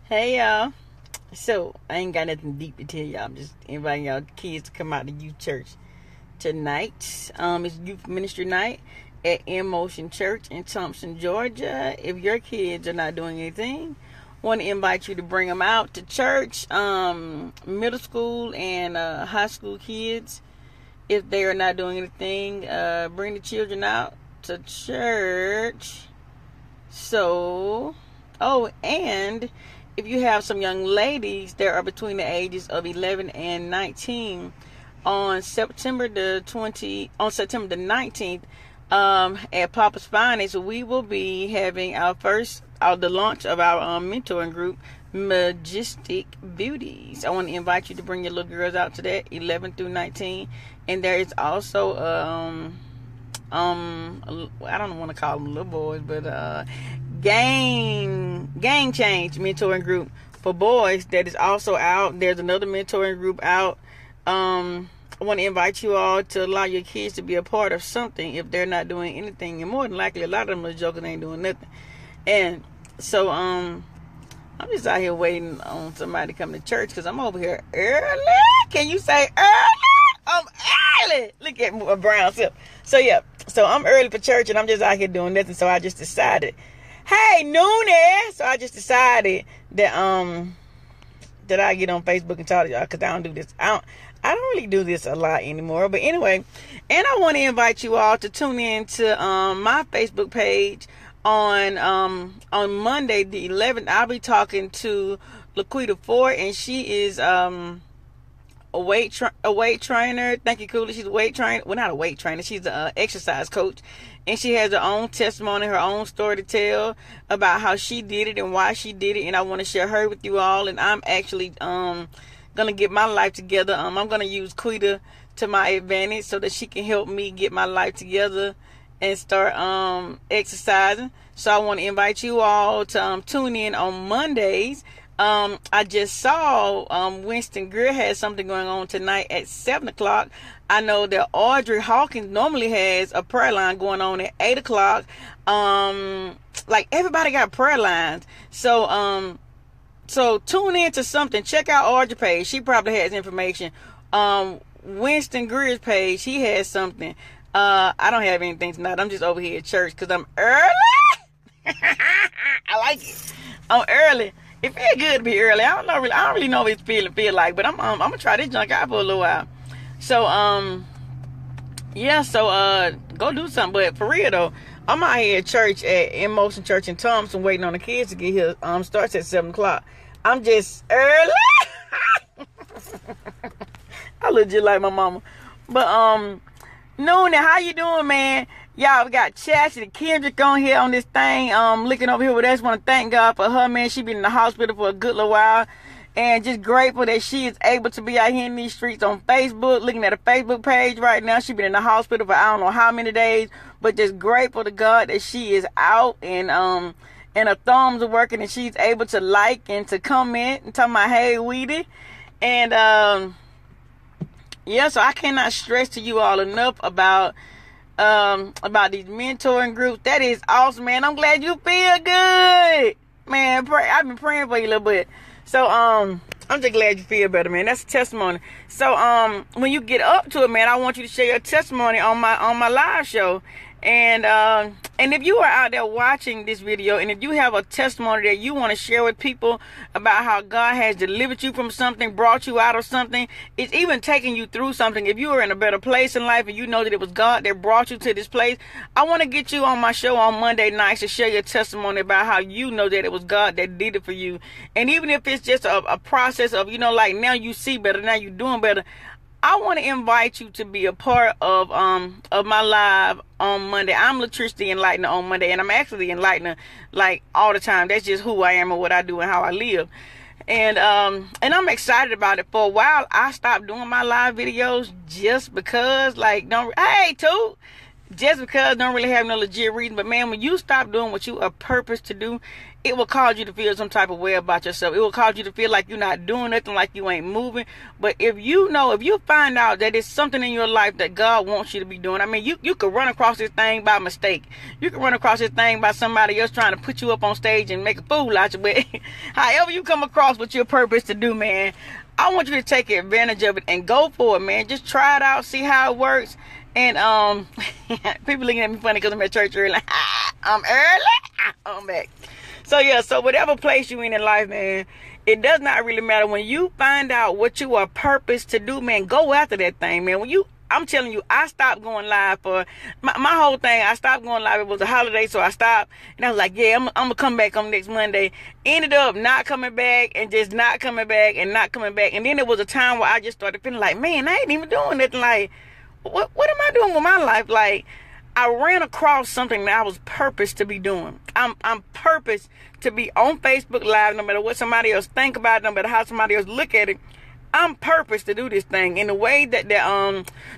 Hey y'all. So I ain't got nothing deep to tell y'all. I'm just inviting y'all kids to come out to youth church tonight. It's youth ministry night at In Motion Church in Thompson, Georgia. If your kids are not doing anything, want to invite you to bring them out to church. Middle school and high school kids, if they are not doing anything, bring the children out to church. So, and if you have some young ladies that are between the ages of 11 and 19, on September the 19th, at Papa's Finest, we will be having the launch of our mentoring group, Majestic Beauties. I want to invite you to bring your little girls out to that, 11 through 19, and there is also I don't want to call them little boys, but gang change mentoring group for boys that is also out. There's another mentoring group out. I want to invite you all to allow your kids to be a part of something if they're not doing anything, and more than likely a lot of them are jokers, ain't doing nothing. And so I'm just out here waiting on somebody to come to church because I'm over here early. Can you say early? I'm early. Look at my brown self. So yeah, so I'm early for church and I'm just out here doing nothing. So I just decided, hey, Noonie. So I just decided that that I get on Facebook and talk to y'all because I don't do this. I don't really do this a lot anymore. But anyway, and I want to invite you all to tune in to my Facebook page on Monday the 11th. I'll be talking to Laquita Ford, and she is a weight trainer. Thank you, Cooley. She's a weight trainer. Well, not a weight trainer. She's an exercise coach. And she has her own testimony, her own story to tell about how she did it and why she did it. And I want to share her with you all. And I'm actually going to get my life together. I'm going to use Quita to my advantage so that she can help me get my life together and start exercising. So I want to invite you all to tune in on Mondays. I just saw Winston Greer has something going on tonight at 7 o'clock. I know that Audrey Hawkins normally has a prayer line going on at 8 o'clock. Like everybody got prayer lines. So tune in to something. Check out Audrey's page. She probably has information. Winston Greer's page, he has something. I don't have anything tonight. I'm just over here at church because I'm early. I like it. I'm early. It feels good to be early. I don't really know what it's feel like, but I'm gonna try this junk out for a little while. So go do something. But for real though, I'm out here at church at In Motion Church in Thompson, waiting on the kids to get here. Starts at 7 o'clock. I'm just early. I look just like my mama. But Noonie, how you doing, man? Y'all, we got Chastity Kendrick on here on this thing, looking over here with us. Want to thank God for her, man. She been in the hospital for a good little while. And just grateful that she is able to be out here in these streets on Facebook, looking at a Facebook page right now. She been in the hospital for I don't know how many days. But just grateful to God that she is out and her thumbs are working and she's able to like and to comment and tell my hey, Weedy. And so I cannot stress to you all enough about these mentoring groups. That is awesome, man. I'm glad you feel good, man. I've been praying for you a little bit. So I'm just glad you feel better, man. That's a testimony. So when you get up to it, man, I want you to share your testimony on my live show. And if you are out there watching this video and if you have a testimony that you want to share with people about how God has delivered you from something, brought you out of something, it's even taking you through something. If you are in a better place in life and you know that it was God that brought you to this place, I want to get you on my show on Monday nights to share your testimony about how you know that it was God that did it for you. And even if it's just a process of, like now you see better, now you're doing better, I want to invite you to be a part of my live on Monday. I'm Latrice the Enlightener on Monday, and I'm actually the Enlightener like all the time. That's just who I am and what I do and how I live. And I'm excited about it. For a while, I stopped doing my live videos just because, hey, Toot, just because don't really have no legit reason. But man, when you stop doing what you are purposed to do, it will cause you to feel some type of way about yourself. It will cause you to feel like you're not doing nothing, like you ain't moving. But if you find out that it's something in your life that God wants you to be doing, I mean, you could run across this thing by mistake. You could run across this thing by somebody else trying to put you up on stage and make a fool out of you. But however you come across what you're purposed to do, man, I want you to take advantage of it and go for it, man. Just try it out, see how it works. And people looking at me funny because I'm at church early. I'm early. I'm back. So yeah, so whatever place you in life, man, it does not really matter. When you find out what you are purposed to do, man, go after that thing, man. I'm telling you, I stopped going live for my whole thing. I stopped going live. It was a holiday, so I stopped. And I was like, yeah, I'm going to come back on next Monday. Ended up not coming back and just not coming back and not coming back. And then there was a time where I just started feeling like, man, I ain't even doing nothing. Like, what am I doing with my life? Like, I ran across something that I was purposed to be doing. I'm purposed to be on Facebook Live, no matter what somebody else think about it, no matter how somebody else look at it. I'm purposed to do this thing in the way that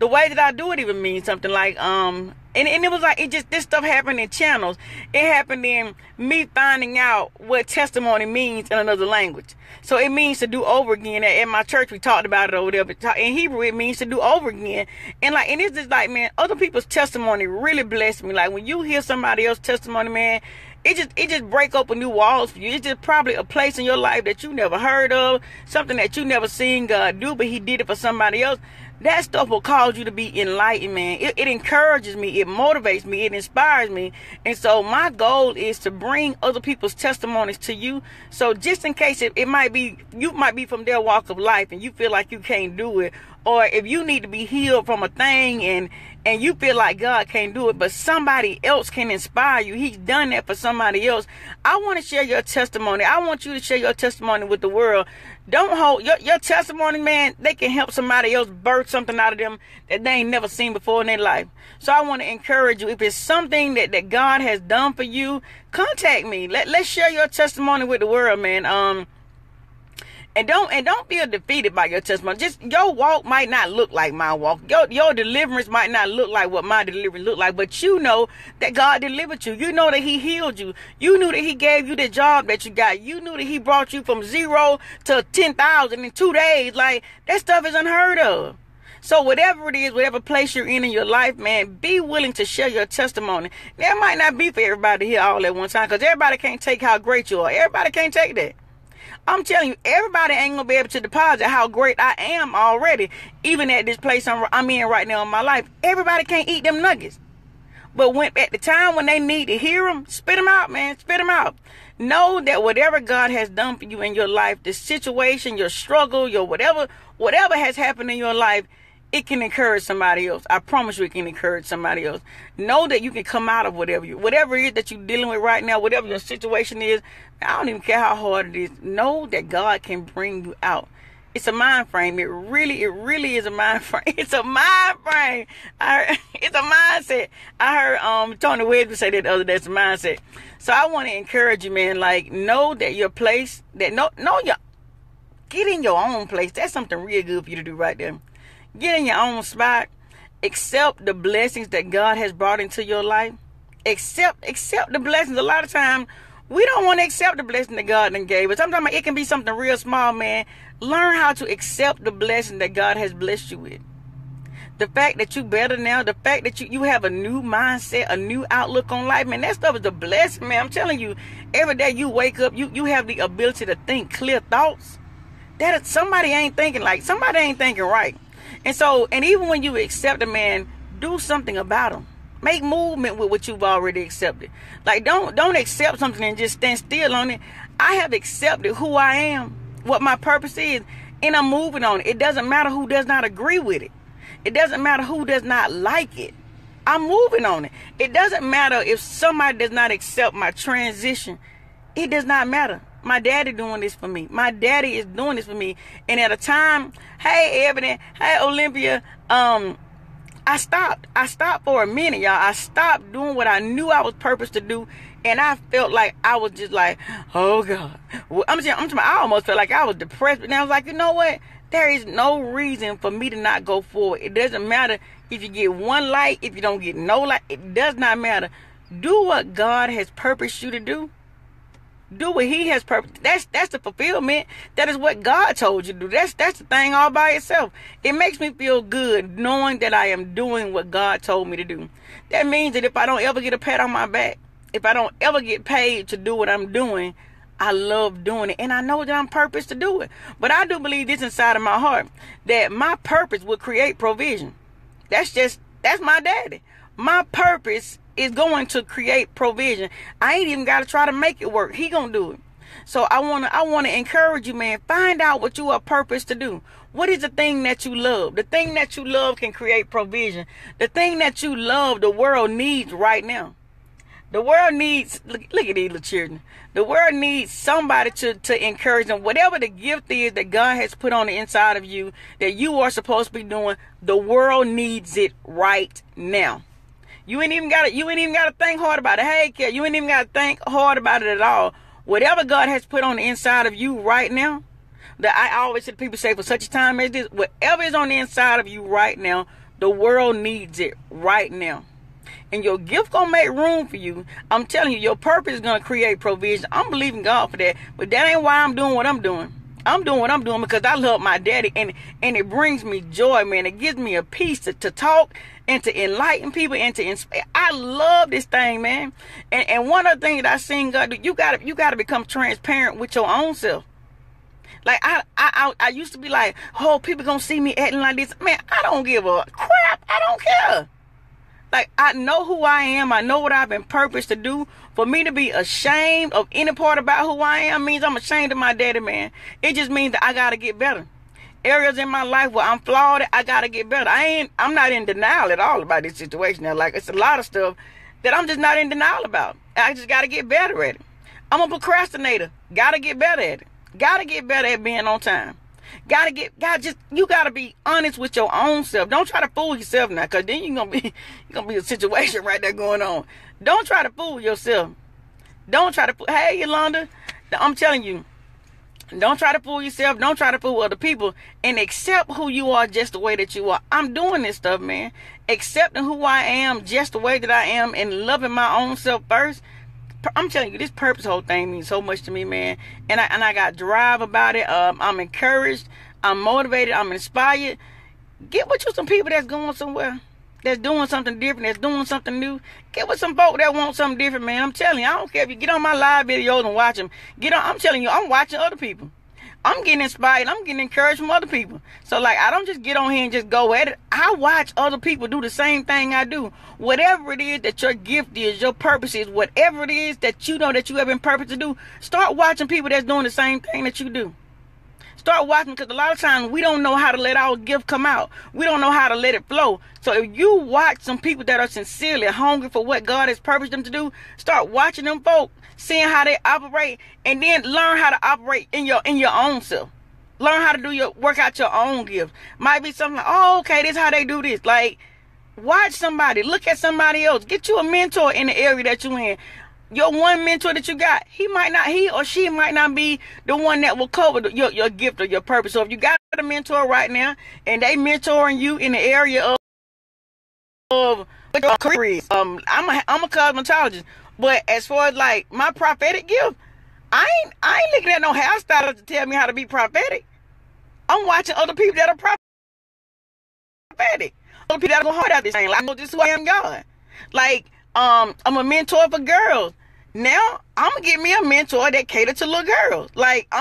the way that I do it even means something. Like and it was like this stuff happened in channels. It happened in me finding out what testimony means in another language. So it means to do over again. At my church, we talked about it over there. But in Hebrew, it means to do over again. And it's just like, man, other people's testimony really blessed me. Like when you hear somebody else's testimony, man, it just break open new walls for you. It's just probably a place in your life that you never heard of, something that you never seen God do, but he did it for somebody else. That stuff will cause you to be enlightened, man. It encourages me. It motivates me. It inspires me. And so my goal is to bring other people's testimonies to you. So just in case you might be from their walk of life and you feel like you can't do it, or if you need to be healed from a thing and you feel like God can't do it, but somebody else can inspire you. He's done that for somebody else. I want to share your testimony. I want you to share your testimony with the world. Don't hold your testimony, man. They can help somebody else birth something out of them that they ain't never seen before in their life. So I want to encourage you. If it's something that God has done for you, contact me. Let's share your testimony with the world, man. And don't feel defeated by your testimony. Just your walk might not look like my walk. Your deliverance might not look like what my deliverance looked like. But you know that God delivered you. You know that he healed you. You knew that he gave you the job that you got. You knew that he brought you from 0 to 10,000 in 2 days. Like, that stuff is unheard of. So whatever it is, whatever place you're in your life, man, be willing to share your testimony. That might not be for everybody to hear all at one time, because everybody can't take how great you are. Everybody can't take that. I'm telling you, everybody ain't going to be able to deposit how great I am already, even at this place I'm in right now in my life. Everybody can't eat them nuggets. But at the time when they need to hear them, spit them out, man. Spit them out. Know that whatever God has done for you in your life, the situation, your struggle, your whatever has happened in your life, it can encourage somebody else. I promise you it can encourage somebody else. Know that you can come out of whatever it is that you're dealing with right now, whatever your situation is. I don't even care how hard it is. Know that God can bring you out. It's a mind frame. It really is a mind frame. It's a mind frame. It's a mindset. I heard Tony Wedgwood say that the other day. It's a mindset. So I want to encourage you, man. Like, know that your place, get in your own place. That's something real good for you to do right there. Get in your own spot. Accept the blessings that God has brought into your life. Accept the blessings. A lot of times, we don't want to accept the blessing that God done gave us. Sometimes it can be something real small, man. Learn how to accept the blessing that God has blessed you with. The fact that you better now, the fact that you have a new mindset, a new outlook on life, man, that stuff is a blessing, man. I'm telling you, every day you wake up, you have the ability to think clear thoughts. Somebody ain't thinking right. And even when you accept a man, do something about him. Make movement with what you've already accepted. Like, don't accept something and just stand still on it. I have accepted who I am, what my purpose is, and I'm moving on it. It doesn't matter who does not agree with it. It doesn't matter who does not like it. I'm moving on it. It doesn't matter if somebody does not accept my transition. It does not matter. My daddy doing this for me. My daddy is doing this for me. And at a time, hey, Evident, hey, Olympia, I stopped for a minute, y'all. I stopped doing what I knew I was purposed to do. And I felt like I was just like, oh God. I almost felt like I was depressed. But now I was like, you know what? There is no reason for me to not go forward. It doesn't matter. if you get one like, if you don't get no like, it does not matter. Do what God has purposed you to do. Do what he has purposed. That's the fulfillment. That is what God told you to do. That's the thing all by itself. It makes me feel good knowing that I am doing what God told me to do. That means that if I don't ever get a pat on my back, if I don't ever get paid to do what I'm doing, I love doing it. And I know that I'm purposed to do it. But I do believe this inside of my heart, that my purpose will create provision. That's my daddy. My purpose is going to create provision. I ain't even got to try to make it work. He gonna do it. So I wanna encourage you, man. Find out what you are purposed to do. What is the thing that you love? The thing that you love can create provision. The thing that you love, the world needs right now. The world needs, look at these little children. The world needs somebody to encourage them. Whatever the gift is that God has put on the inside of you that you are supposed to be doing, the world needs it right now. You ain't even gotta think hard about it. Hey, kid, you ain't even gotta think hard about it at all. Whatever God has put on the inside of you right now, that I always hear people say, for such a time as this, whatever is on the inside of you right now, the world needs it right now. And your gift gonna make room for you. I'm telling you, your purpose is gonna create provision. I'm believing God for that. But that ain't why I'm doing what I'm doing. I'm doing what I'm doing because I love my daddy, and it brings me joy, man. It gives me a peace to talk and to enlighten people and to inspire. I love this thing, man. And one of the things that I seen God do, you gotta become transparent with your own self. Like I used to be like, oh, people gonna see me acting like this. Man, I don't give a crap. I don't care. Like, I know who I am. I know what I've been purposed to do. For me to be ashamed of any part about who I am means I'm ashamed of my daddy, man. It just means that I got to get better. Areas in my life where I'm flawed, I got to get better. I'm not in denial at all about this situation. Now, like, it's a lot of stuff that I'm just not in denial about. I just got to get better at it. I'm a procrastinator. Got to get better at it. Got to get better at being on time. You gotta be honest with your own self. Don't try to fool yourself now, cause then you're gonna be a situation right there going on. Don't try to fool yourself. Don't try to hey, Yolanda, I'm telling you, don't try to fool yourself. Don't try to fool other people, and accept who you are just the way that you are. I'm doing this stuff, man. Accepting who I am just the way that I am, and loving my own self first. I'm telling you, this purpose whole thing means so much to me, man. And I got drive about it. I'm encouraged. I'm motivated. I'm inspired. Get with you some people that's going somewhere, that's doing something different, that's doing something new. Get with some folk that want something different, man. I'm telling you, I don't care if you get on my live videos and watch them. I'm telling you, I'm watching other people. I'm getting inspired. I'm getting encouraged from other people. So, like, I don't just get on here and just go at it. I watch other people do the same thing I do. Whatever it is that your gift is, your purpose is, whatever it is that you know that you have been purposed to do, start watching people that's doing the same thing that you do. Start watching, because a lot of times we don't know how to let our gift come out. We don't know how to let it flow. So if you watch some people that are sincerely hungry for what God has purposed them to do, start watching them folk, seeing how they operate, and then learn how to operate in your own self. Learn how to work out your own gift. Might be something like, oh, okay, this is how they do this. Like, watch somebody, look at somebody else, get you a mentor in the area that you're in. Your one mentor that you got, he or she might not be the one that will cover your gift or your purpose. So if you got a mentor right now and they mentoring you in the area of what your career is, I'm a cosmetologist, but as far as like my prophetic gift, I ain't looking at no hairstylist to tell me how to be prophetic. I'm watching other people that are prophetic. Other people that are going hard at this thing. Like, I know this is who I am, God. Like, I'm a mentor for girls. Now I'm gonna get me a mentor that cater to little girls. Like,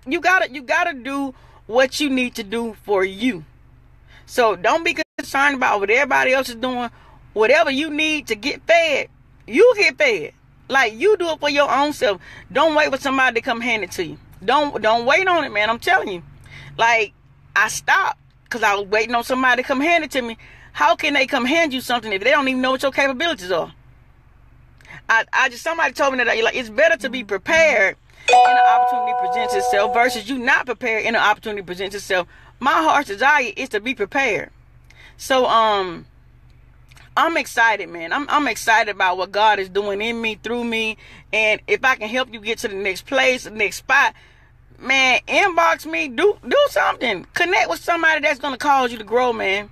you gotta do what you need to do for you. So don't be concerned about what everybody else is doing. Whatever you need to get fed, you get fed. Like, you do it for your own self. Don't wait for somebody to come hand it to you. Don't wait on it, man. I'm telling you. Like, I stopped because I was waiting on somebody to come hand it to me. How can they come hand you something if they don't even know what your capabilities are? Somebody told me that, like, it's better to be prepared and an opportunity presents itself versus you not prepared and an opportunity presents itself. My heart's desire is to be prepared. So, I'm excited, man. I'm excited about what God is doing in me, through me. And if I can help you get to the next place, the next spot, man, inbox me, do something. Connect with somebody that's going to cause you to grow, man.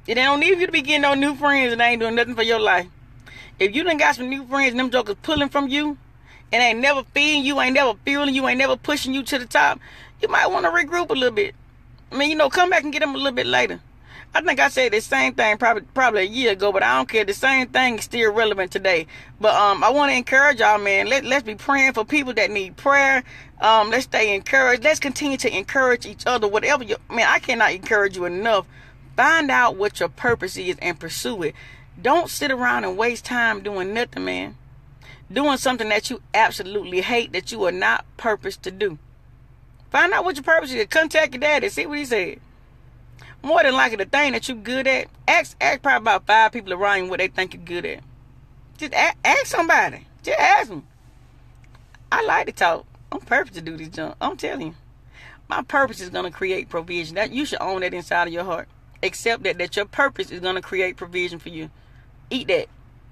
It ain't no need for you to be getting no new friends and they ain't doing nothing for your life. If you done got some new friends and them jokers pulling from you and ain't never feeding you, ain't never fueling you, ain't never pushing you to the top, you might want to regroup a little bit. I mean, come back and get them a little bit later. I think I said the same thing probably a year ago, but I don't care. The same thing is still relevant today. But I want to encourage y'all, man. Let's be praying for people that need prayer. Let's stay encouraged. Let's continue to encourage each other. Whatever I cannot encourage you enough. Find out what your purpose is and pursue it. Don't sit around and waste time doing nothing, man. Doing something that you absolutely hate, that you are not purposed to do. Find out what your purpose is. Contact your daddy. See what he said. More than likely, the thing that you're good at, ask probably about 5 people around you what they think you're good at. Just ask somebody. Just ask them. I like to talk. I'm purpose to do this junk. I'm telling you. My purpose is going to create provision. That you should own that inside of your heart. Accept that your purpose is going to create provision for you. Eat that.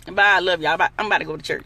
And bye. I love y'all. I'm about to go to church.